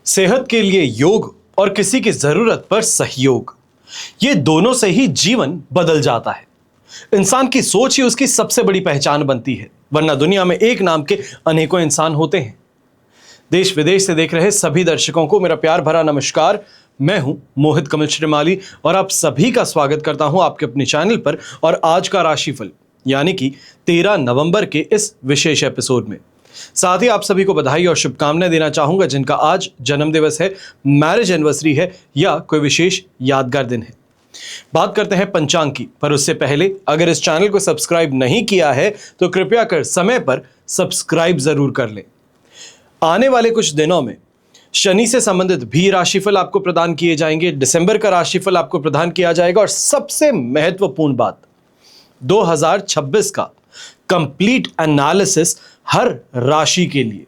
सेहत के लिए योग और किसी की जरूरत पर सहयोग, ये दोनों से ही जीवन बदल जाता है। इंसान की सोच ही उसकी सबसे बड़ी पहचान बनती है, वरना दुनिया में एक नाम के अनेकों इंसान होते हैं। देश विदेश से देख रहे सभी दर्शकों को मेरा प्यार भरा नमस्कार। मैं हूं मोहित कमल श्रीमाली और आप सभी का स्वागत करता हूं आपके अपने चैनल पर और आज का राशिफल यानी कि 13 नवंबर के इस विशेष एपिसोड में। साथ ही आप सभी को बधाई और शुभकामनाएं देना चाहूंगा जिनका आज जन्म दिवस है, मैरिज एनिवर्सरी है या कोई विशेष यादगार दिन है। बात करते हैं पंचांग की, पर उससे पहले अगर इस चैनल को सब्सक्राइब नहीं किया है तो कृपया कर समय पर सब्सक्राइब जरूर कर लें। आने वाले कुछ दिनों में शनि से संबंधित भी राशिफल आपको प्रदान किए जाएंगे, दिसंबर का राशिफल आपको प्रदान किया जाएगा और सबसे महत्वपूर्ण बात 2026 का कंप्लीट एनालिसिस हर राशि के लिए।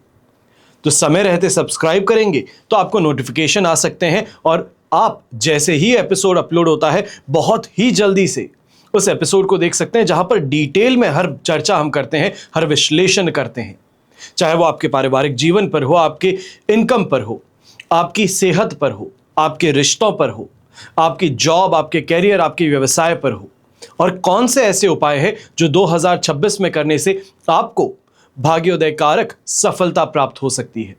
तो समय रहते सब्सक्राइब करेंगे तो आपको नोटिफिकेशन आ सकते हैं और आप जैसे ही एपिसोड अपलोड होता है बहुत ही जल्दी से उस एपिसोड को देख सकते हैं, जहां पर डिटेल में हर चर्चा हम करते हैं, हर विश्लेषण करते हैं। चाहे वो आपके पारिवारिक जीवन पर हो, आपके इनकम पर हो, आपकी सेहत पर हो, आपके रिश्तों पर हो, आपकी जॉब, आपके कैरियर, आपके व्यवसाय पर हो, और कौन से ऐसे उपाय हैं जो 2026 में करने से आपको भाग्योदय कारक सफलता प्राप्त हो सकती है।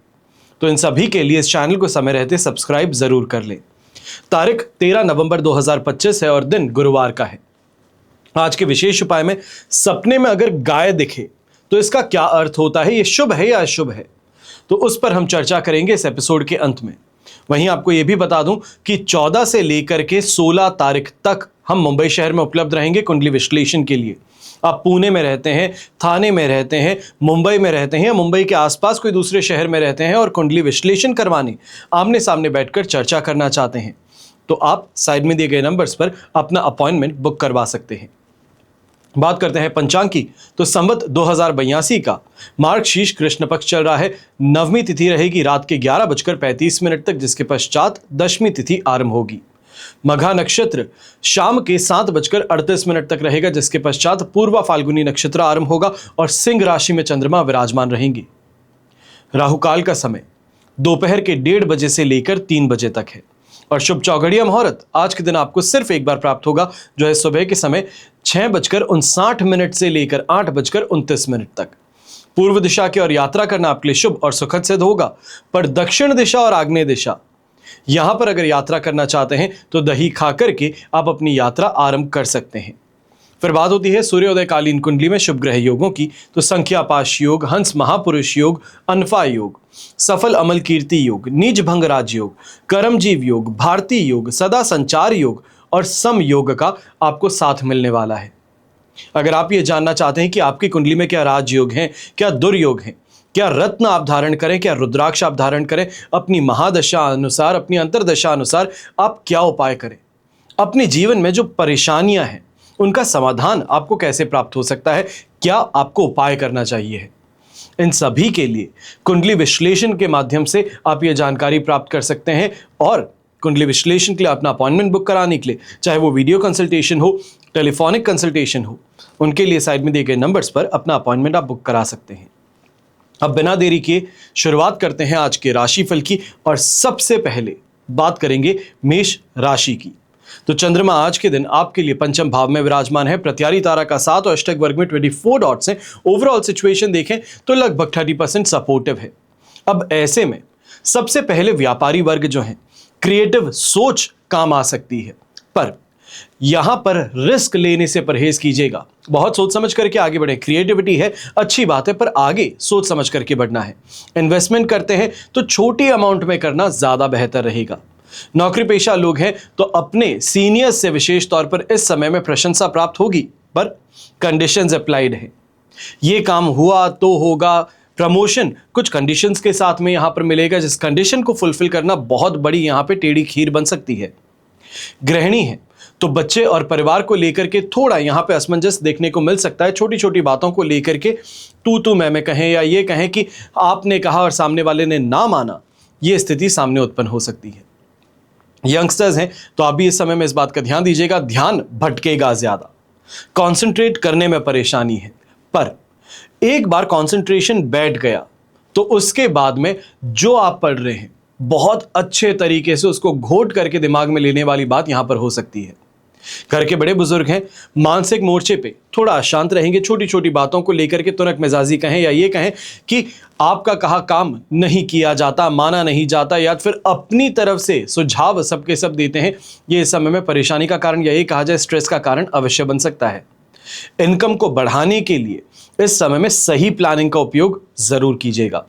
तो इन सभी के लिए इस चैनल को समय रहते सब्सक्राइब जरूर कर लें। तारीख 13 नवंबर 2025 है और दिन गुरुवार का है। आज के विशेष उपाय में सपने में अगर गाय दिखे तो इसका क्या अर्थ होता है, यह शुभ है या अशुभ है, तो उस पर हम चर्चा करेंगे इस एपिसोड के अंत में। वहीं आपको यह भी बता दूं कि 14 से लेकर के 16 तारीख तक हम मुंबई शहर में उपलब्ध रहेंगे कुंडली विश्लेषण के लिए। आप पुणे में रहते हैं, थाने में रहते हैं, मुंबई में रहते हैं या मुंबई के आसपास कोई दूसरे शहर में रहते हैं और कुंडली विश्लेषण करवाने आमने सामने बैठकर चर्चा करना चाहते हैं, तो आप साइड में दिए गए नंबर्स पर अपना अपॉइंटमेंट बुक करवा सकते हैं। बात करते हैं पंचांग की, तो संवत 2082 का मार्गशीर्ष कृष्ण पक्ष चल रहा है। नवमी तिथि रहेगी रात के 11:35 तक, जिसके पश्चात दशमी तिथि आरंभ होगी। मघा नक्षत्र शाम के 7:38 तक रहेगा, जिसके पश्चात पूर्वा फाल्गुनी नक्षत्र आरंभ होगा और सिंह राशि में चंद्रमा विराजमान रहेंगे। राहुकाल का समय दोपहर के 1:30 बजे से लेकर 3 बजे तक है और शुभ चौघड़िया मुहूर्त आज के दिन आपको सिर्फ एक बार प्राप्त होगा, जो है सुबह के समय 6:59 से लेकर 8:29 तक। पूर्व दिशा की ओर यात्रा करना आपके लिए शुभ और सुखद सिद्ध होगा, पर दक्षिण दिशा और आग्नेय दिशा यहां पर अगर यात्रा करना चाहते हैं तो दही खा करके आप अपनी यात्रा आरंभ कर सकते हैं। फिर बात होती है सूर्योदय कालीन कुंडली में शुभ ग्रह योगों की, तो संख्या पाश योग, हंस महापुरुष योग, अनफा योग, सफल अमल कीर्ति योग, नीच भंग राज योग, कर्मजीव योग, भारतीय योग, सदा संचार योग और सम योग का आपको साथ मिलने वाला है। अगर आप ये जानना चाहते हैं कि आपकी कुंडली में क्या राजयोग हैं, क्या दुर्योग हैं, क्या रत्न आप धारण करें, क्या रुद्राक्ष आप धारण करें, अपनी महादशा अनुसार, अपनी अंतरदशा अनुसार आप क्या उपाय करें, अपने जीवन में जो परेशानियां हैं उनका समाधान आपको कैसे प्राप्त हो सकता है, क्या आपको उपाय करना चाहिए है, इन सभी के लिए कुंडली विश्लेषण के माध्यम से आप ये जानकारी प्राप्त कर सकते हैं। और कुंडली विश्लेषण के लिए अपना अपॉइंटमेंट बुक कराने के लिए, चाहे वो वीडियो कंसल्टेशन हो, टेलीफोनिक कंसल्टेशन हो, उनके लिए साइड में दिए गए नंबर्स पर अपना अपॉइंटमेंट आप बुक करा सकते हैं। अब बिना देरी किए शुरुआत करते हैं आज के राशिफल की और सबसे पहले बात करेंगे मेष राशि की। तो चंद्रमा आज के दिन आपके लिए पंचम भाव में विराजमान है। प्रत्यारी तारा का 7 और अष्टक वर्ग में 24 डॉट्स हैं। ओवरऑल सिचुएशन देखें तो लगभग 30% सपोर्टिव है। अब ऐसे में सबसे पहले व्यापारी वर्ग जो है, क्रिएटिव सोच काम आ सकती है, पर यहां पर रिस्क लेने से परहेज कीजिएगा। बहुत सोच समझ करके आगे बढ़े। क्रिएटिविटी है, अच्छी बात है, पर आगे सोच समझ करके बढ़ना है। इन्वेस्टमेंट करते हैं तो छोटी अमाउंट में करना ज्यादा बेहतर रहेगा। नौकरी पेशा लोग हैं तो अपने सीनियर्स से विशेष तौर पर इस समय में प्रशंसा प्राप्त होगी, पर कंडीशंस अप्लाइड है। ये काम हुआ तो होगा, प्रमोशन कुछ कंडीशंस के साथ में यहां पर मिलेगा, जिस कंडीशन को फुलफिल करना बहुत बड़ी यहां पे टेढ़ी खीर बन सकती है। गृहिणी है तो बच्चे और परिवार को लेकर के थोड़ा यहां पे असमंजस देखने को मिल सकता है। छोटी छोटी बातों को लेकर के तू मैं कहें या ये कहें कि आपने कहा और सामने वाले ने ना माना, यह स्थिति सामने उत्पन्न हो सकती है। यंगस्टर्स हैं तो आप भी इस समय में इस बात का ध्यान दीजिएगा, ध्यान भटकेगा ज्यादा, कंसंट्रेट करने में परेशानी है, पर एक बार कंसंट्रेशन बैठ गया तो उसके बाद में जो आप पढ़ रहे हैं बहुत अच्छे तरीके से उसको घोट करके दिमाग में लेने वाली बात यहां पर हो सकती है। घर के बड़े बुजुर्ग हैं, मानसिक मोर्चे पे थोड़ा अशांत रहेंगे, छोटी छोटी बातों को लेकर के तुनक मिजाजी कहें या ये कहें कि आपका कहा काम नहीं किया जाता, माना नहीं जाता, या फिर अपनी तरफ से सुझाव सबके सब देते हैं, ये इस समय में परेशानी का कारण या ये कहा जाए स्ट्रेस का कारण अवश्य बन सकता है। इनकम को बढ़ाने के लिए इस समय में सही प्लानिंग का उपयोग जरूर कीजिएगा।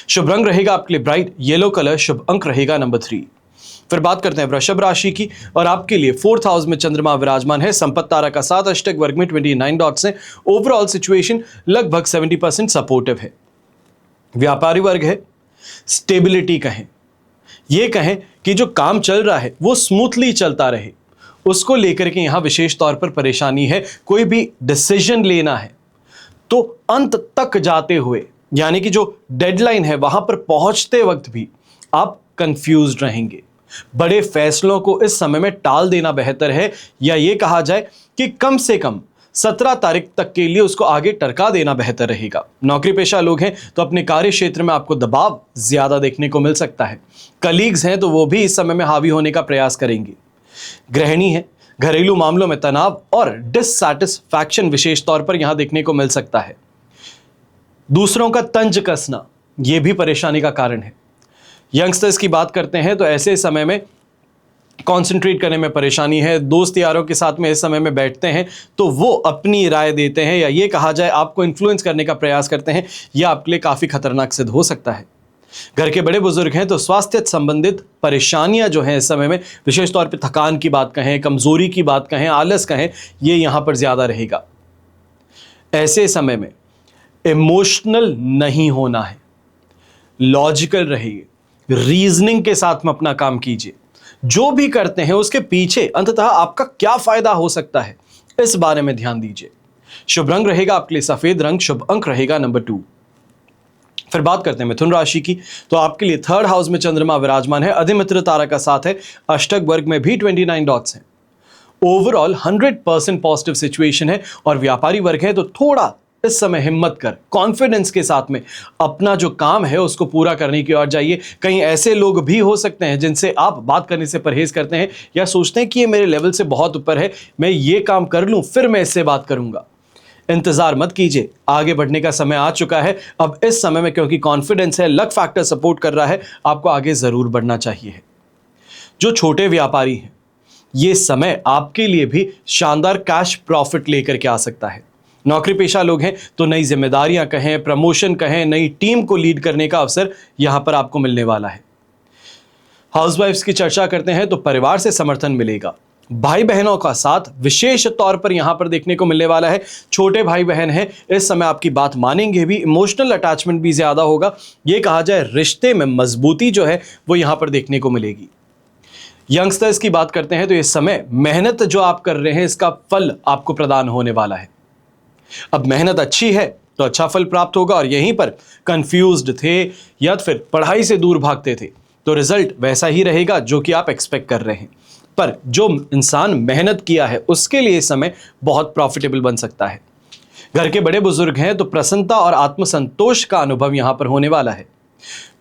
शुभ रंग रहेगा आपके लिए ब्राइट येलो कलर, शुभ अंक रहेगा नंबर 3। फिर बात करते हैं वृषभ राशि की, और आपके लिए 4th हाउस में चंद्रमा विराजमान है। संपत्ति तारा का 7 अष्टक वर्ग में 29 डॉट्स हैं। ओवरऑल सिचुएशन लगभग 70% सपोर्टिव है। व्यापारी वर्ग है, स्टेबिलिटी कहें, ये कहें कि जो काम चल रहा है वो स्मूथली चलता रहे, उसको लेकर के यहां विशेष तौर पर परेशानी है। कोई भी डिसीजन लेना है तो अंत तक जाते हुए, यानी कि जो डेडलाइन है वहां पर पहुंचते वक्त भी आप कंफ्यूज्ड रहेंगे। बड़े फैसलों को इस समय में टाल देना बेहतर है, या ये कहा जाए कि कम से कम 17 तारीख तक के लिए उसको आगे टरका देना बेहतर रहेगा। नौकरी पेशा लोग हैं तो अपने कार्य क्षेत्र में आपको दबाव ज्यादा देखने को मिल सकता है। कलीग्स हैं तो वो भी इस समय में हावी होने का प्रयास करेंगे। गृहिणी है, घरेलू मामलों में तनाव और डिससैटिस्फैक्शन विशेष तौर पर यहां देखने को मिल सकता है। दूसरों का तंज कसना यह भी परेशानी का कारण है। यंगस्टर्स की बात करते हैं तो ऐसे समय में कंसंट्रेट करने में परेशानी है। दोस्त यारों के साथ में इस समय में बैठते हैं तो वो अपनी राय देते हैं, या ये कहा जाए आपको इन्फ्लुएंस करने का प्रयास करते हैं, यह आपके लिए काफी खतरनाक सिद्ध हो सकता है। घर के बड़े बुजुर्ग हैं तो स्वास्थ्य संबंधित परेशानियां जो हैं इस समय में, विशेष तौर पर थकान की बात कहें, कमजोरी की बात कहें, आलस कहें, ये यहां पर ज्यादा रहेगा। ऐसे समय में इमोशनल नहीं होना है, लॉजिकल रहिए, रीजनिंग के साथ में अपना काम कीजिए। जो भी करते हैं उसके पीछे अंततः आपका क्या फायदा हो सकता है, इस बारे में ध्यान दीजिए। शुभ रंग रहेगा आपके लिए सफेद रंग, शुभ अंक रहेगा नंबर 2। फिर बात करते हैं मिथुन राशि की, तो आपके लिए 3rd हाउस में चंद्रमा विराजमान है। अधिमित्र तारा का साथ है, अष्टक वर्ग में भी 29 डॉट्स हैं। ओवरऑल 100% पॉजिटिव सिचुएशन है। और व्यापारी वर्ग है तो थोड़ा इस समय हिम्मत कर, कॉन्फिडेंस के साथ में अपना जो काम है उसको पूरा करने की ओर जाइए। कहीं ऐसे लोग भी हो सकते हैं जिनसे आप बात करने से परहेज करते हैं या सोचते हैं कि ये मेरे लेवल से बहुत ऊपर है, मैं ये काम कर लूं फिर मैं इससे बात करूंगा। इंतजार मत कीजिए, आगे बढ़ने का समय आ चुका है। अब इस समय में क्योंकि कॉन्फिडेंस है, लक फैक्टर सपोर्ट कर रहा है, आपको आगे जरूर बढ़ना चाहिए। जो छोटे व्यापारी हैं, ये समय आपके लिए भी शानदार कैश प्रॉफिट लेकर के आ सकता है। नौकरी पेशा लोग हैं तो नई जिम्मेदारियां कहें, प्रमोशन कहें, नई टीम को लीड करने का अवसर यहां पर आपको मिलने वाला है। हाउसवाइफ्स की चर्चा करते हैं तो परिवार से समर्थन मिलेगा। भाई बहनों का साथ विशेष तौर पर यहां पर देखने को मिलने वाला है। छोटे भाई बहन हैं, इस समय आपकी बात मानेंगे भी, इमोशनल अटैचमेंट भी ज्यादा होगा। यह कहा जाए रिश्ते में मजबूती जो है वो यहां पर देखने को मिलेगी। यंगस्टर्स की बात करते हैं तो इस समय मेहनत जो आप कर रहे हैं इसका फल आपको प्रदान होने वाला है। अब मेहनत अच्छी है तो अच्छा फल प्राप्त होगा, और यहीं पर कंफ्यूज्ड थे या फिर पढ़ाई से दूर भागते थे तो रिजल्ट वैसा ही रहेगा जो कि आप एक्सपेक्ट कर रहे हैं। पर जो इंसान मेहनत किया है उसके लिए इस समय बहुत प्रॉफिटेबल बन सकता है। घर के बड़े बुजुर्ग हैं तो प्रसन्नता और आत्मसंतोष का अनुभव यहां पर होने वाला है।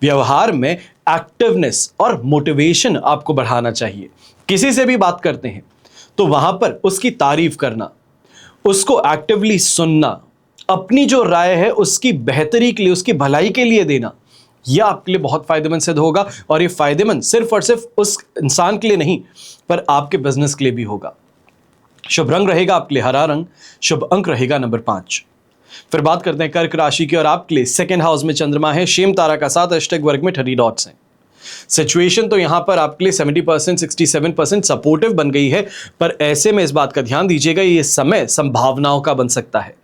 व्यवहार में एक्टिवनेस और मोटिवेशन आपको बढ़ाना चाहिए। किसी से भी बात करते हैं तो वहां पर उसकी तारीफ करना, उसको एक्टिवली सुनना, अपनी जो राय है उसकी बेहतरी के लिए, उसकी भलाई के लिए देना, यह आपके लिए बहुत फायदेमंद सिद्ध होगा। और यह फायदेमंद सिर्फ और सिर्फ उस इंसान के लिए नहीं पर आपके बिजनेस के लिए भी होगा। शुभ रंग रहेगा आपके लिए हरा रंग, शुभ अंक रहेगा नंबर 5। फिर बात करते हैं कर्क राशि की, और आपके लिए 2nd हाउस में चंद्रमा है। शेम तारा का 7 अष्टक वर्ग में 30 डॉट्स हैं। सिचुएशन तो यहां पर आपके लिए 70% 67% सपोर्टिव बन गई है, पर ऐसे में इस बात का ध्यान दीजिएगा ये समय संभावनाओं का बन सकता है।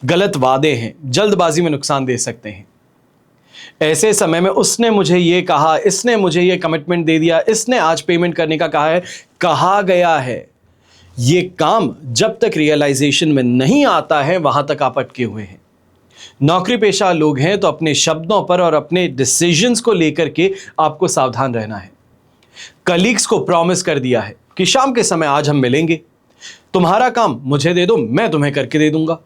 गलत वादे हैं, जल्दबाजी में नुकसान दे सकते हैं। ऐसे समय में उसने मुझे ये कहा, इसने मुझे ये कमिटमेंट दे दिया, इसने आज पेमेंट करने का कहा है, कहा गया है, ये काम जब तक रियलाइजेशन में नहीं आता है वहां तक आप अटके हुए हैं। नौकरी पेशा लोग हैं तो अपने शब्दों पर और अपने डिसीजंस को लेकर के आपको सावधान रहना है। कलीग्स को प्रॉमिस कर दिया है कि शाम के समय आज हम मिलेंगे, तुम्हारा काम मुझे दे दो, मैं तुम्हें करके दे दूंगा।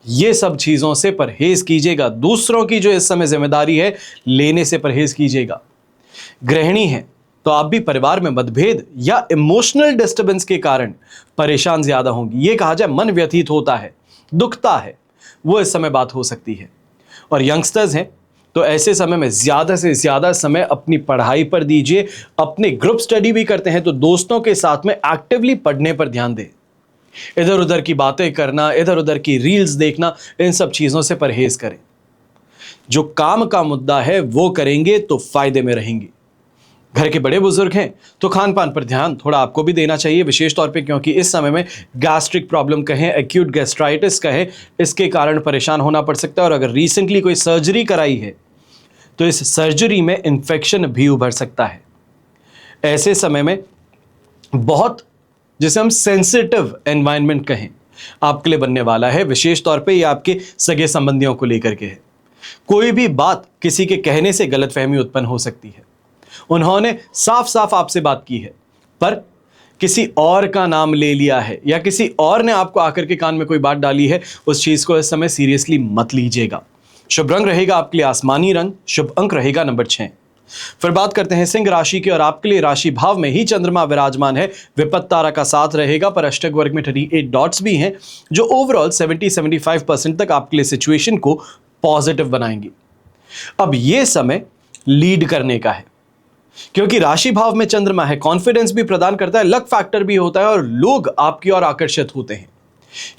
ये सब चीजों से परहेज कीजिएगा। दूसरों की जो इस समय जिम्मेदारी है लेने से परहेज कीजिएगा। गृहिणी है तो आप भी परिवार में मतभेद या इमोशनल डिस्टर्बेंस के कारण परेशान ज्यादा होंगी। ये कहा जाए मन व्यथित होता है, दुखता है, वो इस समय बात हो सकती है। और यंगस्टर्स हैं तो ऐसे समय में ज्यादा से ज्यादा समय अपनी पढ़ाई पर दीजिए। अपने ग्रुप स्टडी भी करते हैं तो दोस्तों के साथ में एक्टिवली पढ़ने पर ध्यान दें। इधर उधर की बातें करना, इधर उधर की रील्स देखना, इन सब चीजों से परहेज करें। जो काम का मुद्दा है वो करेंगे तो फायदे में रहेंगे। घर के बड़े बुजुर्ग हैं तो खान पान पर ध्यान थोड़ा आपको भी देना चाहिए, विशेष तौर पे क्योंकि इस समय में गैस्ट्रिक प्रॉब्लम कहें, एक्यूट गैस्ट्राइटिस कहें, इसके कारण परेशान होना पड़ सकता है। और अगर रिसेंटली कोई सर्जरी कराई है तो इस सर्जरी में इन्फेक्शन भी उभर सकता है। ऐसे समय में बहुत, जिसे हम सेंसिटिव एनवायरनमेंट कहें, आपके लिए बनने वाला है। विशेष तौर पे ये आपके सगे संबंधियों को लेकर के है। कोई भी बात किसी के कहने से गलतफहमी उत्पन्न हो सकती है। उन्होंने साफ साफ आपसे बात की है पर किसी और का नाम ले लिया है या किसी और ने आपको आकर के कान में कोई बात डाली है, उस चीज को इस समय सीरियसली मत लीजिएगा। शुभ रंग रहेगा आपके लिए आसमानी रंग, शुभ अंक रहेगा नंबर 6। फिर बात करते हैं सिंह राशि की, और आपके लिए राशि भाव में ही चंद्रमा विराजमान है। विपत्त तारा का साथ रहेगा पर अष्टक वर्ग में 38 डॉट्स भी हैं जो ओवरऑल 70-75% तक आपके लिए सिचुएशन को पॉजिटिव बनाएंगी। अब यह समय लीड करने का है क्योंकि राशि भाव में चंद्रमा है, कॉन्फिडेंस भी प्रदान करता है, लक फैक्टर भी होता है और लोग आपकी ओर आकर्षित होते हैं।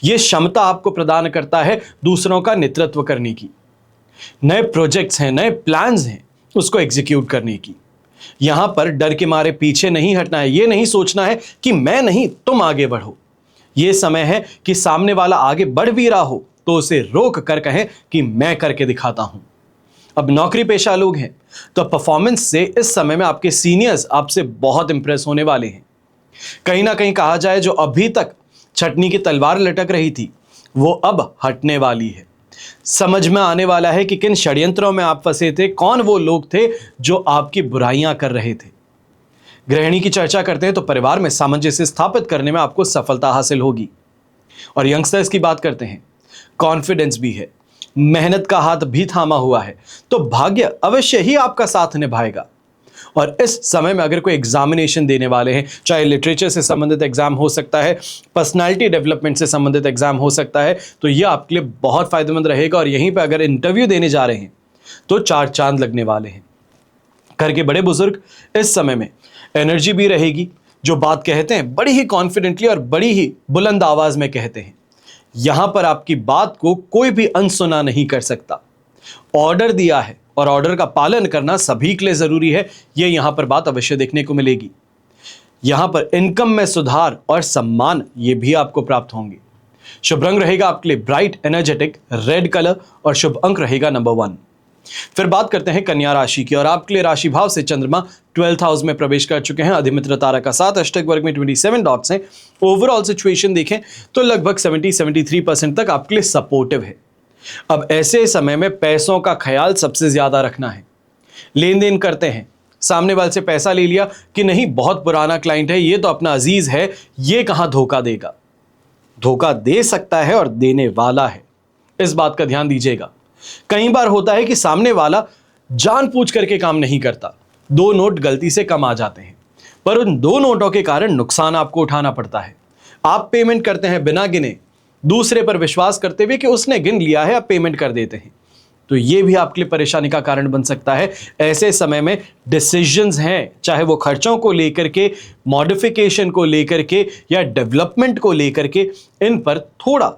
यह क्षमता आपको प्रदान करता है दूसरों का नेतृत्व करने की, नए प्रोजेक्ट्स हैं, नए प्लान्स हैं, उसको एग्जीक्यूट करने की। यहां पर डर के मारे पीछे नहीं हटना है। यह नहीं सोचना है कि मैं नहीं तुम आगे बढ़ो। यह समय है कि सामने वाला आगे बढ़ भी रहा हो तो उसे रोक कर कहें कि मैं करके दिखाता हूं। अब नौकरी पेशा लोग हैं तो परफॉर्मेंस से इस समय में आपके सीनियर्स आपसे बहुत इंप्रेस होने वाले हैं। कहीं ना कहीं कहा जाए जो अभी तक छटनी की तलवार लटक रही थी वो अब हटने वाली है। समझ में आने वाला है कि किन षड्यंत्रों में आप फंसे थे, कौन वो लोग थे जो आपकी बुराइयां कर रहे थे। गृहिणी की चर्चा करते हैं तो परिवार में सामंजस्य स्थापित करने में आपको सफलता हासिल होगी। और यंगस्टर्स की बात करते हैं, कॉन्फिडेंस भी है, मेहनत का हाथ भी थामा हुआ है तो भाग्य अवश्य ही आपका साथ निभाएगा। और इस समय में अगर कोई एग्जामिनेशन देने वाले हैं, चाहे लिटरेचर से संबंधित एग्जाम हो सकता है, पर्सनालिटी डेवलपमेंट से संबंधित एग्जाम हो सकता है, तो यह आपके लिए बहुत फायदेमंद रहेगा। और यहीं पे अगर इंटरव्यू देने जा रहे हैं तो 4 चांद लगने वाले हैं। घर के बड़े बुजुर्ग इस समय में एनर्जी भी रहेगी, जो बात कहते हैं बड़ी ही कॉन्फिडेंटली और बड़ी ही बुलंद आवाज में कहते हैं। यहां पर आपकी बात को कोई भी अनसुना नहीं कर सकता। ऑर्डर दिया है और ऑर्डर का पालन करना सभी के लिए जरूरी है, यह यहां पर बात अवश्य देखने को मिलेगी। यहां पर इनकम में सुधार और सम्मान ये भी आपको प्राप्त होंगे। शुभ रंग रहेगा आपके लिए ब्राइट एनर्जेटिक रेड कलर और शुभ अंक रहेगा नंबर 1। फिर बात करते हैं कन्या राशि की, और आपके लिए राशि भाव से चंद्रमा 12th हाउस में प्रवेश कर चुके हैं। अधिमित्र तारा का साथ, अष्टक वर्ग में 27 डॉट्स हैं। ओवरऑल सिचुएशन देखें तो लगभग 70-73% तक आपके लिए सपोर्टिव है। अब ऐसे समय में पैसों का ख्याल सबसे ज्यादा रखना है। लेन देन करते हैं, सामने वाले से पैसा ले लिया कि नहीं बहुत पुराना क्लाइंट है, ये तो अपना अजीज है, ये कहां धोखा देगा। धोखा दे सकता है और देने वाला है, इस बात का ध्यान दीजिएगा। कई बार होता है कि सामने वाला जानबूझ करके काम नहीं करता, 2 नोट गलती से कम आ जाते हैं, पर उन 2 नोटों के कारण नुकसान आपको उठाना पड़ता है। आप पेमेंट करते हैं बिना गिने, दूसरे पर विश्वास करते हुए कि उसने गिन लिया है, आप पेमेंट कर देते हैं, तो यह भी आपके लिए परेशानी का कारण बन सकता है। ऐसे समय में डिसीजंस हैं, चाहे वो खर्चों को लेकर के, मॉडिफिकेशन को लेकर के या डेवलपमेंट को लेकर के, इन पर थोड़ा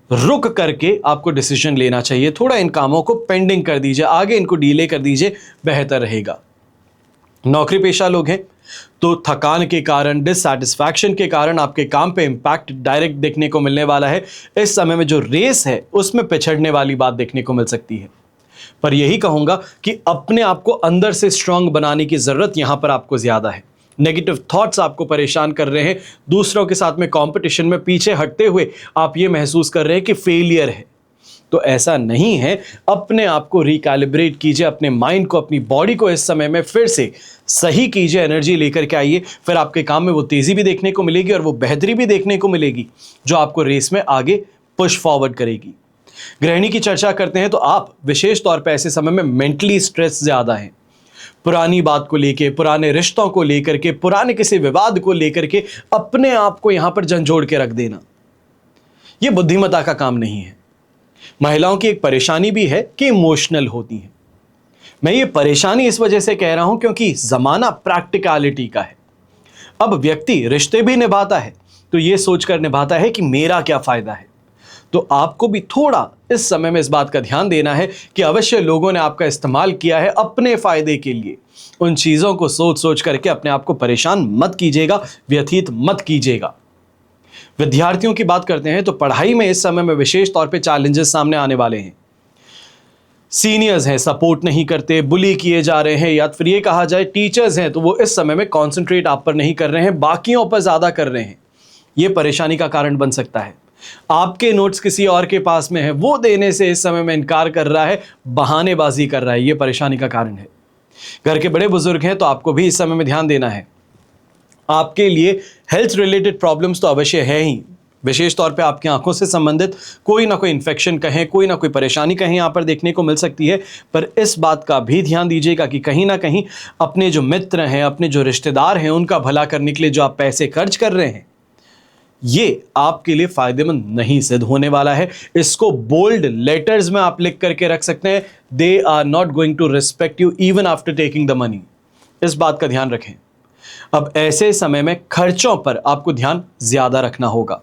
रुक करके आपको डिसीजन लेना चाहिए। थोड़ा इन कामों को पेंडिंग कर दीजिए, आगे इनको डीले कर दीजिए, बेहतर रहेगा। नौकरी पेशा लोग हैं तो थकान के कारण, डिससैटिस्फैक्शन के कारण आपके काम पे इंपैक्ट डायरेक्ट देखने को मिलने वाला है। इस समय में जो रेस है उसमें पिछड़ने वाली बात देखने को मिल सकती है। पर यही कहूंगा कि अपने आप को अंदर से स्ट्रांग बनाने की जरूरत यहां पर आपको ज्यादा है। नेगेटिव थॉट्स आपको परेशान कर रहे हैं, दूसरों के साथ में कंपटीशन में पीछे हटते हुए आप ये महसूस कर रहे हैं कि फेलियर है, तो ऐसा नहीं है। अपने आप को रिकैलिब्रेट कीजिए, अपने माइंड को, अपनी बॉडी को इस समय में फिर से सही कीजिए, एनर्जी लेकर के आइए। फिर आपके काम में वो तेजी भी देखने को मिलेगी और वो बेहतरी भी देखने को मिलेगी जो आपको रेस में आगे पुश फॉरवर्ड करेगी। गृहिणी की चर्चा करते हैं तो आप विशेष तौर पे ऐसे समय में मेंटली स्ट्रेस ज्यादा है। पुरानी बात को लेके, पुराने रिश्तों को लेकर के, पुराने किसी विवाद को लेकर के अपने आप को यहां पर झंझोड़ के रख देना, यह बुद्धिमत्ता का काम नहीं है। महिलाओं की एक परेशानी भी है कि इमोशनल होती हैं। मैं ये परेशानी इस वजह से कह रहा हूं क्योंकि जमाना प्रैक्टिकलिटी का है। अब व्यक्ति रिश्ते भी निभाता है तो ये सोचकर निभाता है कि मेरा क्या फायदा है। तो आपको भी थोड़ा इस समय में इस बात का ध्यान देना है कि अवश्य लोगों ने आपका इस्तेमाल किया है अपने फायदे के लिए। उन चीजों को सोच सोच करके अपने आप को परेशान मत कीजिएगा, व्यथित मत कीजिएगा। विद्यार्थियों की बात करते हैं तो पढ़ाई में इस समय में विशेष तौर पे चैलेंजेस सामने आने वाले हैं। सीनियर्स हैं, सपोर्ट नहीं करते, बुली किए जा रहे हैं, या फिर ये कहा जाए टीचर्स हैं तो वो इस समय में कॉन्सेंट्रेट आप पर नहीं कर रहे हैं, बाकियों पर ज्यादा कर रहे हैं। ये परेशानी का कारण बन सकता है। आपके नोट्स किसी और के पास में है, वो देने से इस समय में इनकार कर रहा है, बहानेबाजी कर रहा है, ये परेशानी का कारण है। घर के बड़े बुजुर्ग हैं तो आपको भी इस समय में ध्यान देना है। आपके लिए हेल्थ रिलेटेड प्रॉब्लम्स तो अवश्य है ही। विशेष तौर पे आपकी आंखों से संबंधित कोई ना कोई इन्फेक्शन कहें, कोई ना कोई परेशानी कहीं यहाँ पर देखने को मिल सकती है। पर इस बात का भी ध्यान दीजिएगा कि कहीं ना कहीं अपने जो मित्र हैं, अपने जो रिश्तेदार हैं, उनका भला करने के लिए जो आप पैसे खर्च कर रहे हैं, ये आपके लिए फायदेमंद नहीं सिद्ध होने वाला है। इसको बोल्ड लेटर्स में आप लिख करके रख सकते हैं, they are not going to respect you even after taking the money. इस बात का ध्यान रखें। अब ऐसे समय में खर्चों पर आपको ध्यान ज्यादा रखना होगा।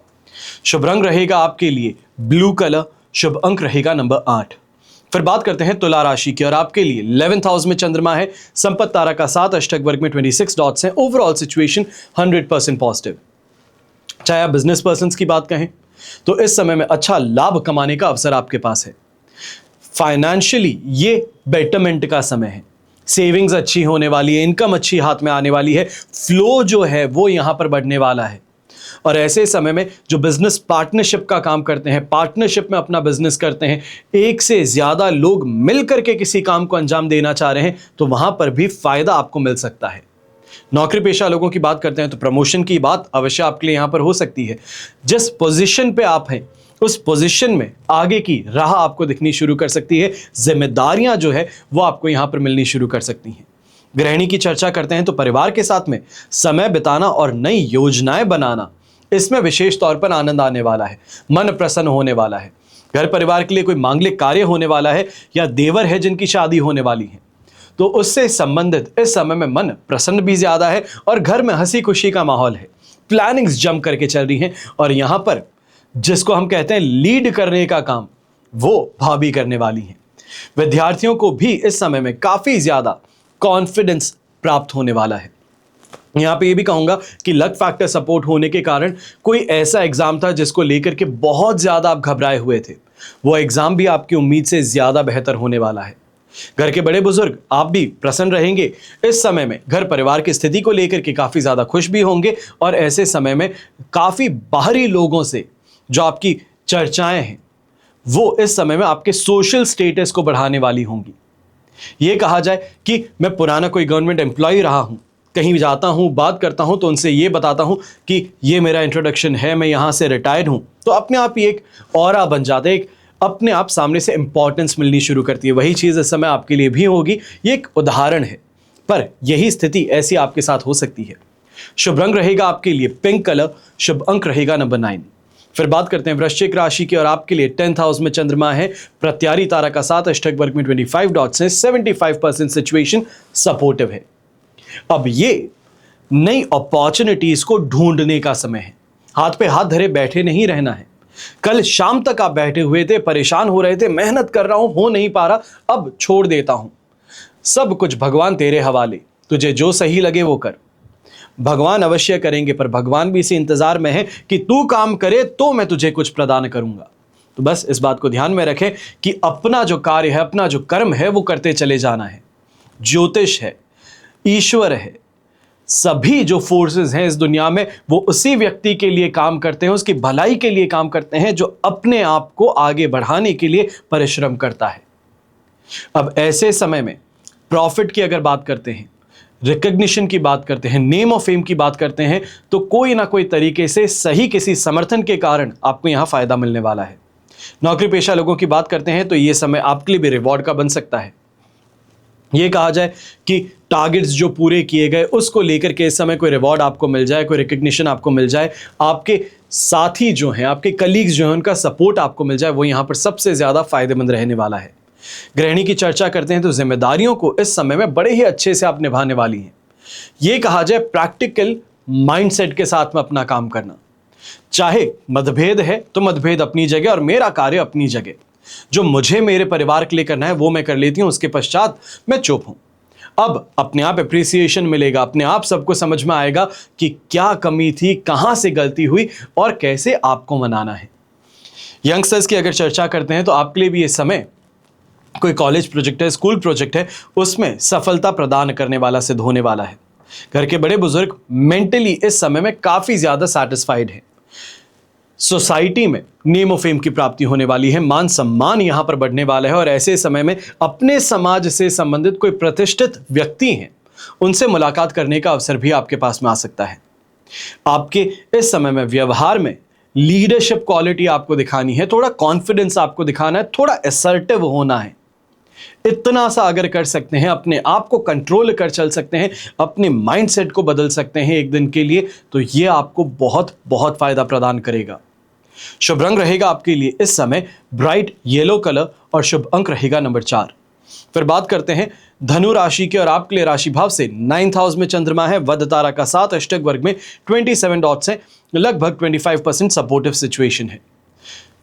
शुभ रंग रहेगा आपके लिए ब्लू कलर, शुभ अंक रहेगा नंबर 8। फिर बात करते हैं तुला राशि की, और आपके लिए 11th हाउस में चंद्रमा है, संपत्ति तारा का 7, अष्टक वर्ग में 26 डॉट्स हैं। Overall situation 100% positive. चाहे आप बिजनेस पर्सन की बात कहें तो इस समय में अच्छा लाभ कमाने का अवसर आपके पास है। फाइनेंशियली ये बेटरमेंट का समय है, सेविंग्स अच्छी होने वाली है, इनकम अच्छी हाथ में आने वाली है, फ्लो जो है वो यहां पर बढ़ने वाला है। और ऐसे समय में जो बिजनेस पार्टनरशिप का काम करते हैं, पार्टनरशिप में अपना बिजनेस करते हैं, एक से ज्यादा लोग मिलकर के किसी काम को अंजाम देना चाह रहे हैं, तो वहां पर भी फायदा आपको मिल सकता है। नौकरी पेशा लोगों की बात करते हैं तो प्रमोशन की बात अवश्य आपके लिए यहां पर हो सकती है। जिस पोजीशन पे आप हैं उस पोजीशन में आगे की राह आपको दिखनी शुरू कर सकती है। जिम्मेदारियां जो है वो आपको यहां पर मिलनी शुरू कर सकती हैं। गृहिणी की चर्चा करते हैं तो परिवार के साथ में समय बिताना और नई योजनाएं बनाना, इसमें विशेष तौर पर आनंद आने वाला है, मन प्रसन्न होने वाला है। घर परिवार के लिए कोई मांगलिक कार्य होने वाला है, या देवर है जिनकी शादी होने वाली है, तो उससे संबंधित इस समय में मन प्रसन्न भी ज्यादा है और घर में हंसी खुशी का माहौल है। प्लानिंग्स जम करके चल रही हैं और यहां पर जिसको हम कहते हैं लीड करने का काम, वो भाभी करने वाली हैं। विद्यार्थियों को भी इस समय में काफी ज्यादा कॉन्फिडेंस प्राप्त होने वाला है। यहां पे ये भी कहूंगा कि लक फैक्टर सपोर्ट होने के कारण कोई ऐसा एग्जाम था जिसको लेकर के बहुत ज्यादा आप घबराए हुए थे, वो एग्जाम भी आपकी उम्मीद से ज्यादा बेहतर होने वाला है। घर के बड़े बुजुर्ग आप भी प्रसन्न रहेंगे। इस समय में घर परिवार की स्थिति को लेकर के काफी ज्यादा खुश भी होंगे, और ऐसे समय में काफी बाहरी लोगों से जो आपकी चर्चाएं हैं वो इस समय में आपके सोशल स्टेटस को बढ़ाने वाली होंगी। ये कहा जाए कि मैं पुराना कोई गवर्नमेंट एम्प्लॉय रहा हूं, कहीं जाता हूं, बात करता हूं तो उनसे ये बताता हूं कि ये मेरा इंट्रोडक्शन है, मैं यहां से रिटायर्ड हूं, तो अपने आप ही एक ऑरा बन जाता है, एक अपने आप सामने से इंपॉर्टेंस मिलनी शुरू करती है। वही चीज इस समय आपके लिए भी होगी। ये एक उदाहरण है, पर यही स्थिति ऐसी आपके साथ हो सकती है। शुभ रंग रहेगा आपके लिए पिंक कलर, शुभ अंक रहेगा नंबर 9। फिर बात करते हैं वृश्चिक राशि की, और आपके लिए 10th हाउस में चंद्रमा है, प्रत्यारी तारा का 7, अष्टक वर्ग में 25 डॉट्स हैं। 75% सिचुएशन सपोर्टिव है। अब ये नई अपॉर्चुनिटीज को ढूंढने का समय है। हाथ पे हाथ धरे बैठे नहीं रहना है। कल शाम तक आप बैठे हुए थे, परेशान हो रहे थे, मेहनत कर रहा हूं, हो नहीं पा रहा, अब छोड़ देता हूं, सब कुछ भगवान तेरे हवाले, तुझे जो सही लगे वो कर। भगवान अवश्य करेंगे, पर भगवान भी इसी इंतजार में है कि तू काम करे तो मैं तुझे कुछ प्रदान करूंगा। तो बस इस बात को ध्यान में रखें कि अपना जो कार्य है, अपना जो कर्म है, वो करते चले जाना है। ज्योतिष है, ईश्वर है, सभी जो फोर्सेस हैं इस दुनिया में वो उसी व्यक्ति के लिए काम करते हैं, उसकी भलाई के लिए काम करते हैं जो अपने आप को आगे बढ़ाने के लिए परिश्रम करता है। अब ऐसे समय में प्रॉफिट की अगर बात करते हैं, रिकग्निशन की बात करते हैं, नेम ऑफ फेम की बात करते हैं, तो कोई ना कोई तरीके से सही किसी समर्थन के कारण आपको यहां फायदा मिलने वाला है। नौकरी पेशा लोगों की बात करते हैं तो यह समय आपके लिए भी रिवॉर्ड का बन सकता है। यह कहा जाए कि टारगेट्स जो पूरे किए गए उसको लेकर के इस समय कोई रिवॉर्ड आपको मिल जाए, कोई रिकग्निशन आपको मिल जाए, आपके साथी जो हैं, आपके कलीग्स जो हैं, उनका सपोर्ट आपको मिल जाए, वो यहां पर सबसे ज्यादा फायदेमंद रहने वाला है। गृहिणी की चर्चा करते हैं तो जिम्मेदारियों को इस समय में बड़े ही अच्छे से आप निभाने वाली हैं। यह कहा जाए प्रैक्टिकल माइंडसेट के साथ में अपना काम करना। चाहे मतभेद है तो मतभेद अपनी जगह और मेरा कार्य अपनी जगह। जो मुझे मेरे परिवार के लिए करना है वो मैं कर लेती हूं, उसके पश्चात मैं चुप हूं। अब अपने आप एप्रिसिएशन मिलेगा, अपने आप सबको समझ में आएगा कि क्या कमी थी, कहां से गलती हुई और कैसे आपको मनाना है। यंगस्टर्स की अगर चर्चा करते हैं तो आपके लिए भी यह समय कोई कॉलेज प्रोजेक्ट है, स्कूल प्रोजेक्ट है, उसमें सफलता प्रदान करने वाला सिद्ध होने वाला है। घर के बड़े बुजुर्ग मेंटली इस समय में काफी ज्यादा सैटिस्फाइड हैं। सोसाइटी में नेम ऑफ फेम की प्राप्ति होने वाली है, मान सम्मान यहां पर बढ़ने वाला है और ऐसे समय में अपने समाज से संबंधित कोई प्रतिष्ठित व्यक्ति हैं, उनसे मुलाकात करने का अवसर भी आपके पास में आ सकता है। आपके इस समय में व्यवहार में लीडरशिप क्वालिटी आपको दिखानी है, थोड़ा कॉन्फिडेंस आपको दिखाना है, थोड़ा असर्टिव होना है। इतना सा अगर कर सकते हैं, अपने आप को कंट्रोल कर चल सकते हैं, अपने माइंडसेट को बदल सकते हैं एक दिन के लिए, तो यह आपको बहुत बहुत फायदा प्रदान करेगा। शुभ रंग रहेगा आपके लिए इस समय ब्राइट येलो कलर और शुभ अंक रहेगा नंबर 4। फिर बात करते हैं धनु राशि के और आपके लिए राशि भाव से 9th हाउस में चंद्रमा है, वध तारा का 7, अष्टक वर्ग में 27 डॉट्स है, लगभग 25% सपोर्टिव सिचुएशन है।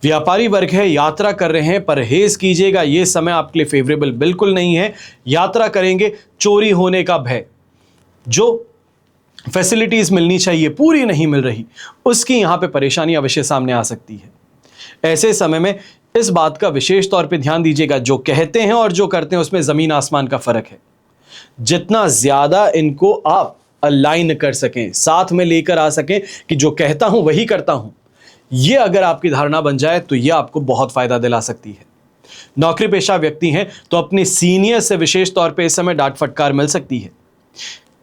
व्यापारी वर्ग है, यात्रा कर रहे हैं, परहेज कीजिएगा, यह समय आपके लिए फेवरेबल बिल्कुल नहीं है। यात्रा करेंगे, चोरी होने का भय, जो फैसिलिटीज मिलनी चाहिए पूरी नहीं मिल रही, उसकी यहां पे परेशानी अवश्य सामने आ सकती है। ऐसे समय में इस बात का विशेष तौर पे ध्यान दीजिएगा, जो कहते हैं और जो करते हैं उसमें जमीन आसमान का फर्क है। जितना ज्यादा इनको आप अलाइन कर सकें, साथ में लेकर आ सकें कि जो कहता हूं वही करता हूं, यह अगर आपकी धारणा बन जाए तो यह आपको बहुत फायदा दिला सकती है। नौकरी पेशा व्यक्ति हैं तो अपने सीनियर से विशेष तौर पे इस समय डांट फटकार मिल सकती है।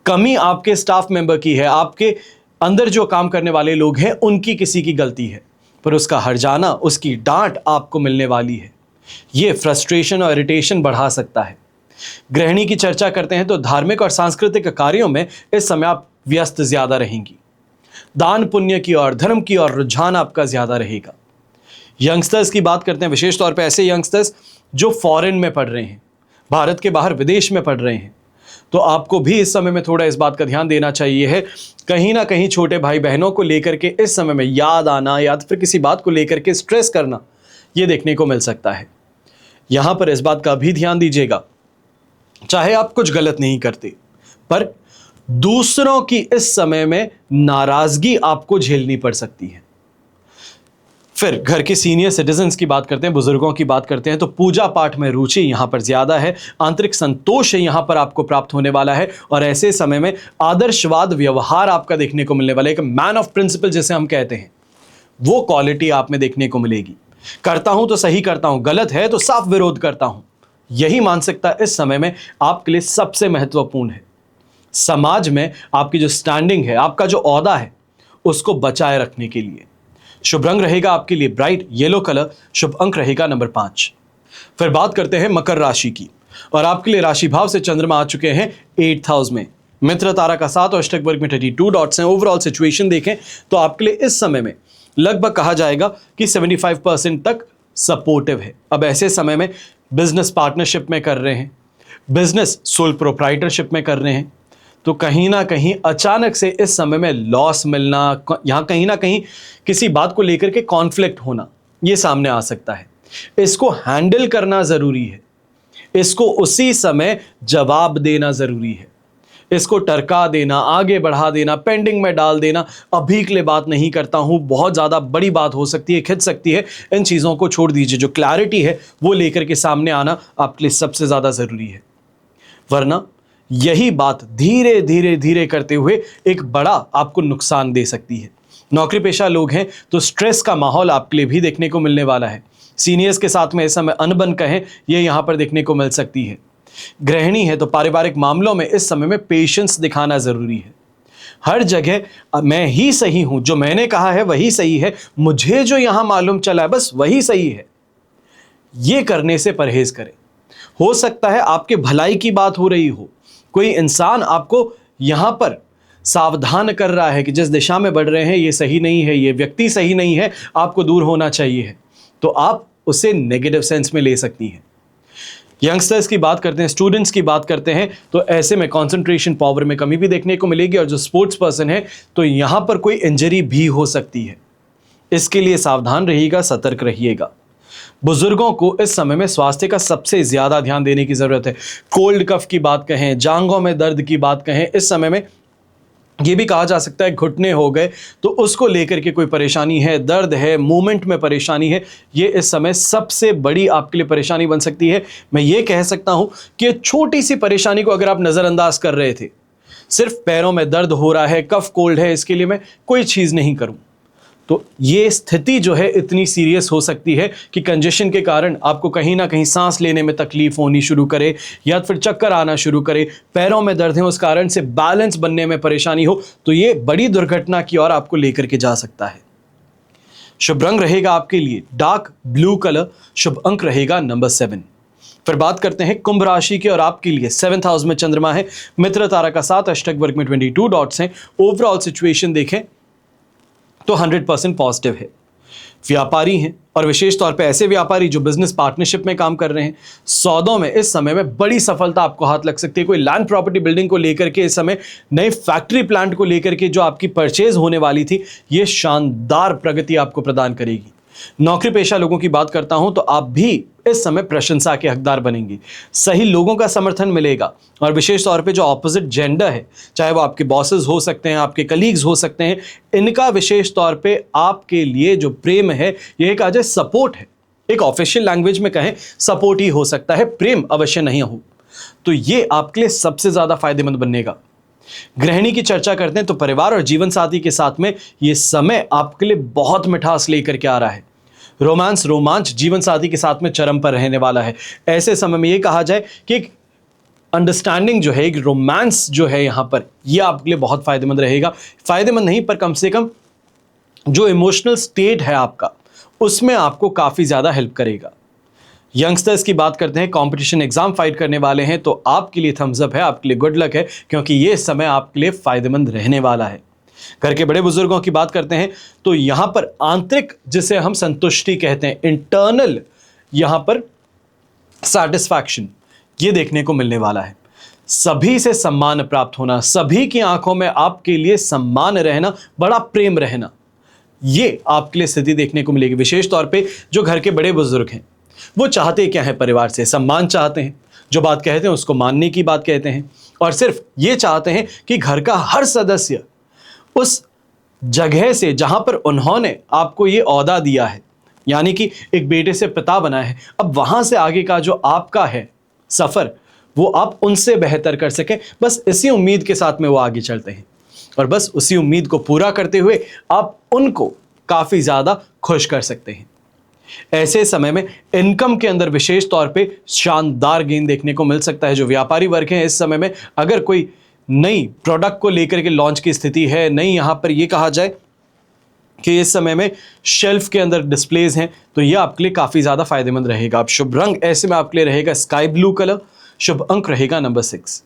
कमी आपके स्टाफ मेंबर की है, आपके अंदर जो काम करने वाले लोग हैं उनकी किसी की गलती है, पर उसका हर जाना, उसकी डांट आपको मिलने वाली है। यह फ्रस्ट्रेशन और इरिटेशन बढ़ा सकता है। गृहिणी की चर्चा करते हैं तो धार्मिक और सांस्कृतिक कार्यों में इस समय आप व्यस्त ज्यादा रहेंगी। दान पुण्य की और धर्म की और रुझान आपका ज्यादा रहेगा। यंगस्टर्स की बात करते हैं, विशेष तौर पे ऐसे यंगस्टर्स जो फॉरेन में पढ़ रहे हैं, भारत के बाहर विदेश में पढ़ रहे हैं, तो आपको भी इस समय में थोड़ा इस बात का ध्यान देना चाहिए है। कहीं ना कहीं छोटे भाई बहनों को लेकर के इस समय में याद आना या फिर किसी बात को लेकर के स्ट्रेस करना, यह देखने को मिल सकता है। यहां पर इस बात का भी ध्यान दीजिएगा, चाहे आप कुछ गलत नहीं करते, पर दूसरों की इस समय में नाराजगी आपको झेलनी पड़ सकती है। फिर घर के सीनियर सिटीजन्स की बात करते हैं, बुजुर्गों की बात करते हैं, तो पूजा पाठ में रुचि यहां पर ज्यादा है, आंतरिक संतोष यहां पर आपको प्राप्त होने वाला है और ऐसे समय में आदर्शवाद व्यवहार आपका देखने को मिलने वाला है। एक मैन ऑफ प्रिंसिपल जिसे हम कहते हैं, वो क्वालिटी आप में देखने को मिलेगी। करता हूं तो सही करता हूं, गलत है तो साफ विरोध करता हूं, यही मानसिकता इस समय में आपके लिए सबसे महत्वपूर्ण है। समाज में आपकी जो स्टैंडिंग है, आपका जो ओहदा है, उसको बचाए रखने के लिए शुभ रंग रहेगा आपके लिए ब्राइट येलो कलर, शुभ अंक रहेगा नंबर 5। फिर बात करते हैं मकर राशि की और आपके लिए राशि भाव से चंद्रमा आ चुके हैं 8th हाउस में, मित्र तारा का 7 और अष्टक वर्ग में 32 डॉट्स हैं। ओवरऑल सिचुएशन देखें तो आपके लिए इस समय में लगभग कहा जाएगा कि 75% तक सपोर्टिव है। अब ऐसे समय में बिजनेस पार्टनरशिप में कर रहे हैं, बिजनेस सोल प्रोप्राइटरशिप में कर रहे हैं, तो कहीं ना कहीं अचानक से इस समय में लॉस मिलना, यहां कहीं ना कहीं किसी बात को लेकर के कॉन्फ्लिक्ट होना, यह सामने आ सकता है। इसको हैंडल करना जरूरी है, इसको उसी समय जवाब देना जरूरी है। इसको टरका देना, आगे बढ़ा देना, पेंडिंग में डाल देना, अभी के लिए बात नहीं करता हूं, बहुत ज्यादा बड़ी बात हो सकती है, खिंच सकती है, इन चीजों को छोड़ दीजिए। जो क्लैरिटी है वो लेकर के सामने आना आपके लिए सबसे ज्यादा जरूरी है, वरना यही बात धीरे धीरे धीरे करते हुए एक बड़ा आपको नुकसान दे सकती है। नौकरी पेशा लोग हैं तो स्ट्रेस का माहौल आपके लिए भी देखने को मिलने वाला है। सीनियर्स के साथ में इस समय अनबन कहें, यह यहां पर देखने को मिल सकती है। गृहिणी है तो पारिवारिक मामलों में इस समय में पेशेंस दिखाना जरूरी है। हर जगह मैं ही सही हूं, जो मैंने कहा है वही सही है, मुझे जो यहां मालूम चला है बस वही सही है, ये करने से परहेज करें। हो सकता है आपके भलाई की बात हो रही हो, कोई इंसान आपको यहां पर सावधान कर रहा है कि जिस दिशा में बढ़ रहे हैं ये सही नहीं है, ये व्यक्ति सही नहीं है, आपको दूर होना चाहिए है, तो आप उसे नेगेटिव सेंस में ले सकती हैं। यंगस्टर्स की बात करते हैं, स्टूडेंट्स की बात करते हैं, तो ऐसे में कंसंट्रेशन पावर में कमी भी देखने को मिलेगी, और जो स्पोर्ट्स पर्सन है तो यहां पर कोई इंजरी भी हो सकती है, इसके लिए सावधान रहिएगा, सतर्क रहिएगा। बुजुर्गों को इस समय में स्वास्थ्य का सबसे ज्यादा ध्यान देने की जरूरत है। कोल्ड कफ की बात कहें, जांघों में दर्द की बात कहें, इस समय में ये भी कहा जा सकता है घुटने हो गए तो उसको लेकर के कोई परेशानी है, दर्द है, मूवमेंट में परेशानी है, ये इस समय सबसे बड़ी आपके लिए परेशानी बन सकती है। मैं ये कह सकता हूं कि छोटी सी परेशानी को अगर आप नज़रअंदाज कर रहे थे, सिर्फ पैरों में दर्द हो रहा है, कफ कोल्ड है, इसके लिए मैं कोई चीज़ नहीं करूं, तो ये स्थिति जो है इतनी सीरियस हो सकती है कि कंजेशन के कारण आपको कहीं ना कहीं सांस लेने में तकलीफ होनी शुरू करे, या फिर चक्कर आना शुरू करे, पैरों में दर्द है उस कारण से बैलेंस बनने में परेशानी हो, तो ये बड़ी दुर्घटना की ओर आपको लेकर के जा सकता है। शुभ रंग रहेगा आपके लिए डार्क ब्लू कलर, शुभ अंक रहेगा नंबर 7। फिर बात करते हैं कुंभ राशि की, और आपके लिए 7th हाउस में चंद्रमा है, मित्र तारा का 7, अष्टक वर्ग में 22 डॉट्स हैं। ओवरऑल सिचुएशन देखें तो 100% पॉजिटिव है। व्यापारी हैं, और विशेष तौर पे ऐसे व्यापारी जो बिजनेस पार्टनरशिप में काम कर रहे हैं, सौदों में इस समय में बड़ी सफलता आपको हाथ लग सकती है। कोई लैंड प्रॉपर्टी बिल्डिंग को लेकर के, इस समय नए फैक्ट्री प्लांट को लेकर के जो आपकी परचेज होने वाली थी, ये शानदार प्रगति आपको प्रदान करेगी। नौकरी पेशा लोगों की बात करता हूं तो आप भी इस समय प्रशंसा के हकदार बनेंगे, सही लोगों का समर्थन मिलेगा, और विशेष तौर पे जो ऑपोजिट जेंडर है, चाहे वो आपके बॉसेस हो सकते हैं, आपके कलीग्स हो सकते हैं, इनका विशेष तौर पे आपके लिए जो प्रेम है, ये एक आज सपोर्ट है। एक ऑफिशियल लैंग्वेज में कहें सपोर्ट ही हो सकता है, प्रेम अवश्य नहीं हो, तो ये आपके लिए सबसे ज्यादा फायदेमंद बनेगा। गृहिणी की चर्चा करते हैं तो परिवार और जीवन साथी के साथ में ये समय आपके लिए बहुत मिठास लेकर के आ रहा है। रोमांच जीवन साथी के साथ में चरम पर रहने वाला है। ऐसे समय में ये कहा जाए कि एक अंडरस्टैंडिंग जो है, एक रोमांस जो है यहां पर, ये आपके लिए बहुत फायदेमंद रहेगा। फायदेमंद नहीं पर कम से कम जो इमोशनल स्टेट है आपका, उसमें आपको काफी ज्यादा हेल्प करेगा। यंगस्टर्स की बात करते हैं, कंपटीशन एग्जाम फाइट करने वाले हैं, तो आपके लिए थम्स अप है, आपके लिए गुड लक है, क्योंकि ये समय आपके लिए फायदेमंद रहने वाला है। घर के बड़े बुजुर्गों की बात करते हैं तो यहां पर आंतरिक, जिसे हम संतुष्टि कहते हैं, इंटरनल यहां पर सैटिस्फैक्शन, ये देखने को मिलने वाला है। सभी से सम्मान प्राप्त होना, सभी की आंखों में आपके लिए सम्मान रहना, बड़ा प्रेम रहना, ये आपके लिए स्थिति देखने को मिलेगी। विशेष तौर पे जो घर के बड़े बुजुर्ग हैं, वो चाहते क्या है, परिवार से सम्मान चाहते हैं, जो बात कहते हैं उसको मानने की बात कहते हैं, और सिर्फ ये चाहते हैं कि घर का हर सदस्य उस जगह से जहां पर उन्होंने आपको ये ओहदा दिया है, यानी कि एक बेटे से पिता बनाया है, अब वहां से आगे का जो आपका है सफर, वो आप उनसे बेहतर कर सकें, बस इसी उम्मीद के साथ में वो आगे चलते हैं, और बस उसी उम्मीद को पूरा करते हुए आप उनको काफी ज्यादा खुश कर सकते हैं। ऐसे समय में इनकम के अंदर विशेष तौर पे शानदार गेन देखने को मिल सकता है। जो व्यापारी वर्ग हैं, इस समय में अगर कोई नई प्रोडक्ट को लेकर के लॉन्च की स्थिति है, नई यहां पर यह कहा जाए कि इस समय में शेल्फ के अंदर डिस्प्लेज हैं, तो यह आपके लिए काफी ज्यादा फायदेमंद रहेगा। अब शुभ रंग ऐसे में आपके लिए रहेगा स्काई ब्लू कलर, शुभ अंक रहेगा नंबर 6।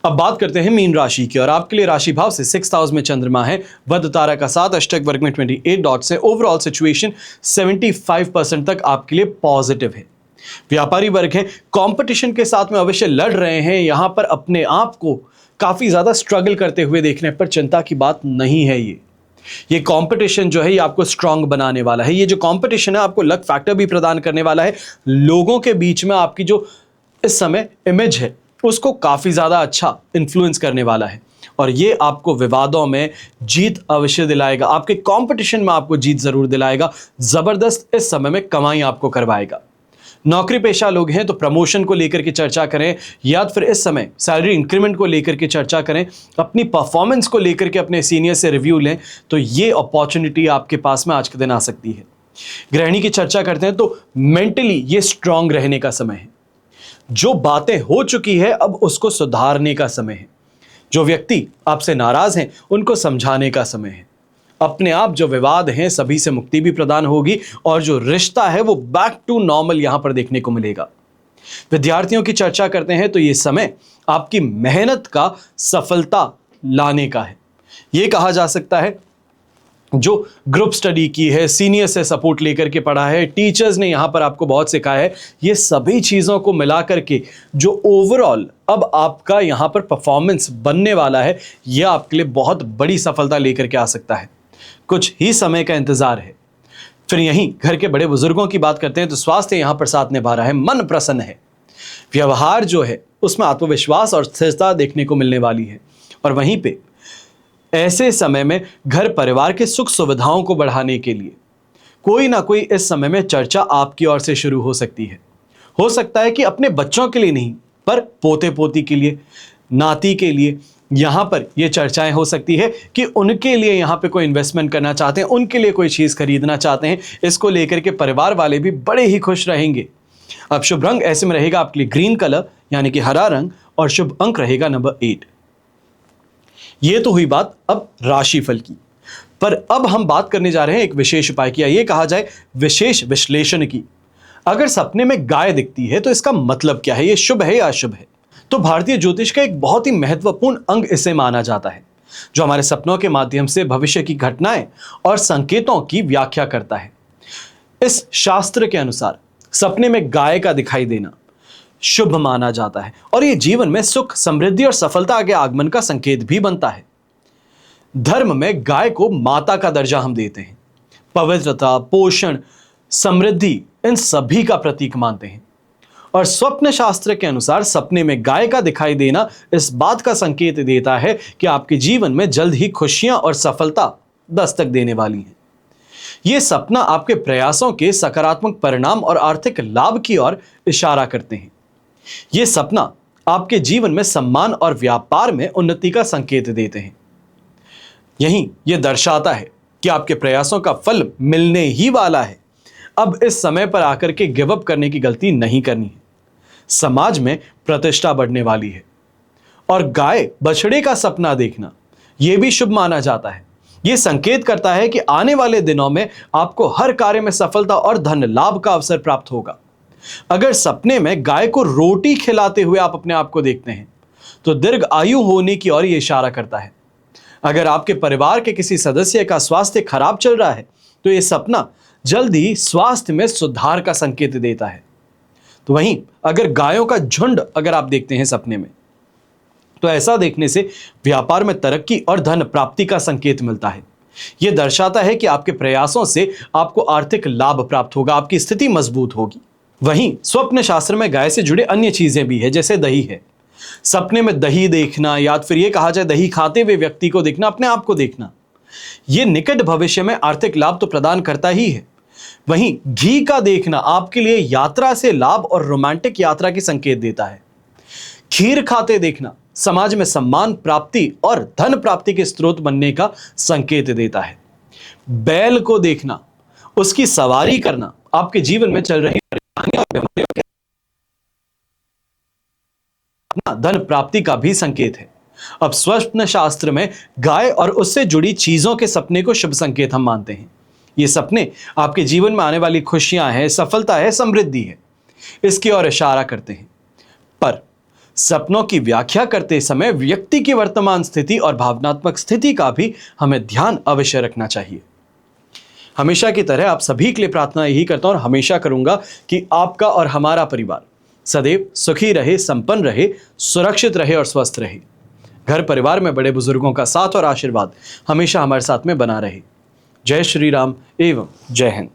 अब बात करते हैं मीन राशि की, और आपके लिए राशि भाव से 6th हाउस में चंद्रमा है, बुध तारा का 7, अष्टक वर्ग में 28 डॉट्स है। ओवरऑल सिचुएशन 75% तक आपके लिए पॉजिटिव है। व्यापारी वर्ग हैं, कंपटीशन के साथ में अवश्य लड़ रहे हैं, यहां पर अपने आप को काफी ज्यादा स्ट्रगल करते हुए देखने पर चिंता की बात नहीं है। ये कंपटीशन जो है ये आपको स्ट्रांग बनाने वाला है। ये जो कंपटीशन है आपको लक फैक्टर भी प्रदान करने वाला है। लोगों के बीच में आपकी जो इस समय इमेज है उसको काफी ज्यादा अच्छा इन्फ्लुएंस करने वाला है, और ये आपको विवादों में जीत अवश्य दिलाएगा, आपके कंपटीशन में आपको जीत जरूर दिलाएगा, जबरदस्त इस समय में कमाई आपको करवाएगा। नौकरी पेशा लोग हैं तो प्रमोशन को लेकर के चर्चा करें, या फिर इस समय सैलरी इंक्रीमेंट को लेकर के चर्चा करें, अपनी परफॉर्मेंस को लेकर के अपने सीनियर से रिव्यू लें, तो ये अपॉर्चुनिटी आपके पास में आज के दिन आ सकती है। गृहिणी की चर्चा करते हैं तो मेंटली ये स्ट्रांग रहने का समय है। जो बातें हो चुकी है अब उसको सुधारने का समय है। जो व्यक्ति आपसे नाराज हैं उनको समझाने का समय है। अपने आप जो विवाद हैं सभी से मुक्ति भी प्रदान होगी और जो रिश्ता है वो बैक टू नॉर्मल यहां पर देखने को मिलेगा। विद्यार्थियों की चर्चा करते हैं तो ये समय आपकी मेहनत का सफलता लाने का है। ये कहा जा सकता है जो ग्रुप स्टडी की है, सीनियर से सपोर्ट लेकर के पढ़ा है, टीचर्स ने यहां पर आपको बहुत सिखाया है, ये सभी चीजों को मिलाकर के जो ओवरऑल अब आपका यहां पर परफॉर्मेंस बनने वाला है, यह आपके लिए बहुत बड़ी सफलता लेकर के आ सकता है। कुछ ही समय का इंतजार है। फिर यहीं घर के बड़े बुजुर्गों की बात करते हैं तो स्वास्थ्य यहां पर साथ निभा रहा है, मन प्रसन्न है, व्यवहार जो है उसमें आत्मविश्वास और स्थिरता देखने को मिलने वाली है। और वहीं पे ऐसे समय में घर परिवार के सुख सुविधाओं को बढ़ाने के लिए कोई ना कोई इस समय में चर्चा आपकी ओर से शुरू हो सकती है। हो सकता है कि अपने बच्चों के लिए नहीं पर पोते पोती के लिए, नाती के लिए यहां पर यह चर्चाएं हो सकती है कि उनके लिए यहां पे कोई इन्वेस्टमेंट करना चाहते हैं, उनके लिए कोई चीज खरीदना चाहते हैं। इसको लेकर के परिवार वाले भी बड़े ही खुश रहेंगे। अब शुभ रंग ऐसे में रहेगा आपके लिए ग्रीन कलर यानी कि हरा रंग और शुभ अंक रहेगा नंबर 8। ये तो हुई बात अब राशिफल की, पर अब हम बात करने जा रहे हैं एक विशेष उपाय की, ये कहा जाए विशेष विश्लेषण की। अगर सपने में गाय दिखती है तो इसका मतलब क्या है, ये शुभ है या अशुभ है? तो भारतीय ज्योतिष का एक बहुत ही महत्वपूर्ण अंग इसे माना जाता है, जो हमारे सपनों के माध्यम से भविष्य की घटनाएं और संकेतों की व्याख्या करता है। इस शास्त्र के अनुसार सपने में गाय का दिखाई देना शुभ माना जाता है और यह जीवन में सुख, समृद्धि और सफलता के आगमन का संकेत भी बनता है। धर्म में गाय को माता का दर्जा हम देते हैं। पवित्रता, पोषण, समृद्धि इन सभी का प्रतीक मानते हैं। और स्वप्न शास्त्र के अनुसार सपने में गाय का दिखाई देना इस बात का संकेत देता है कि आपके जीवन में जल्द ही खुशियां और सफलता दस्तक देने वाली है। यह सपना आपके प्रयासों के सकारात्मक परिणाम और आर्थिक लाभ की ओर इशारा करते हैं। यह सपना आपके जीवन में सम्मान और व्यापार में उन्नति का संकेत देते हैं। यहीं यह दर्शाता है कि आपके प्रयासों का फल मिलने ही वाला है। अब इस समय पर आकर के गिव अप करने की गलती नहीं करनी है। समाज में प्रतिष्ठा बढ़ने वाली है और गाय बछड़े का सपना देखना यह भी शुभ माना जाता है। यह संकेत करता है कि आने वाले दिनों में आपको हर कार्य में सफलता और धन लाभ का अवसर प्राप्त होगा। अगर सपने में गाय को रोटी खिलाते हुए आप अपने आप को देखते हैं तो दीर्घ आयु होने की ओर यह इशारा करता है। अगर आपके परिवार के किसी सदस्य का स्वास्थ्य खराब चल रहा है तो यह सपना जल्द ही स्वास्थ्य में सुधार का संकेत देता है। तो वहीं अगर गायों का झुंड अगर आप देखते हैं सपने में तो ऐसा देखने से व्यापार में तरक्की और धन प्राप्ति का संकेत मिलता है। यह दर्शाता है कि आपके प्रयासों से आपको आर्थिक लाभ प्राप्त होगा, आपकी स्थिति मजबूत होगी। वहीं स्वप्न शास्त्र में गाय से जुड़े अन्य चीजें भी है, जैसे दही है। सपने में दही देखना या फिर यह कहा जाए दही खाते हुए व्यक्ति को देखना, अपने आप को देखना, यह निकट भविष्य में आर्थिक लाभ तो प्रदान करता ही है। वहीं घी का देखना आपके लिए यात्रा से लाभ और रोमांटिक यात्रा की संकेत देता है। खीर खाते देखना समाज में सम्मान प्राप्ति और धन प्राप्ति के स्रोत बनने का संकेत देता है। बैल को देखना, उसकी सवारी करना आपके जीवन में चल रही परेशानियों और बीमारियों के धन प्राप्ति का भी संकेत है। अब स्वप्न शास्त्र में गाय और उससे जुड़ी चीजों के सपने को शुभ संकेत हम मानते हैं। ये सपने आपके जीवन में आने वाली खुशियां हैं, सफलता है, समृद्धि है, इसकी ओर इशारा करते हैं। पर सपनों की व्याख्या करते समय व्यक्ति की वर्तमान स्थिति और भावनात्मक स्थिति का भी हमें ध्यान अवश्य रखना चाहिए। हमेशा की तरह आप सभी के लिए प्रार्थना यही करता हूं और हमेशा करूंगा कि आपका और हमारा परिवार सदैव सुखी रहे, संपन्न रहे, सुरक्षित रहे और स्वस्थ रहे। घर परिवार में बड़े बुजुर्गों का साथ और आशीर्वाद हमेशा हमारे साथ में बना रहे। जय श्री राम एवं जय हिंद।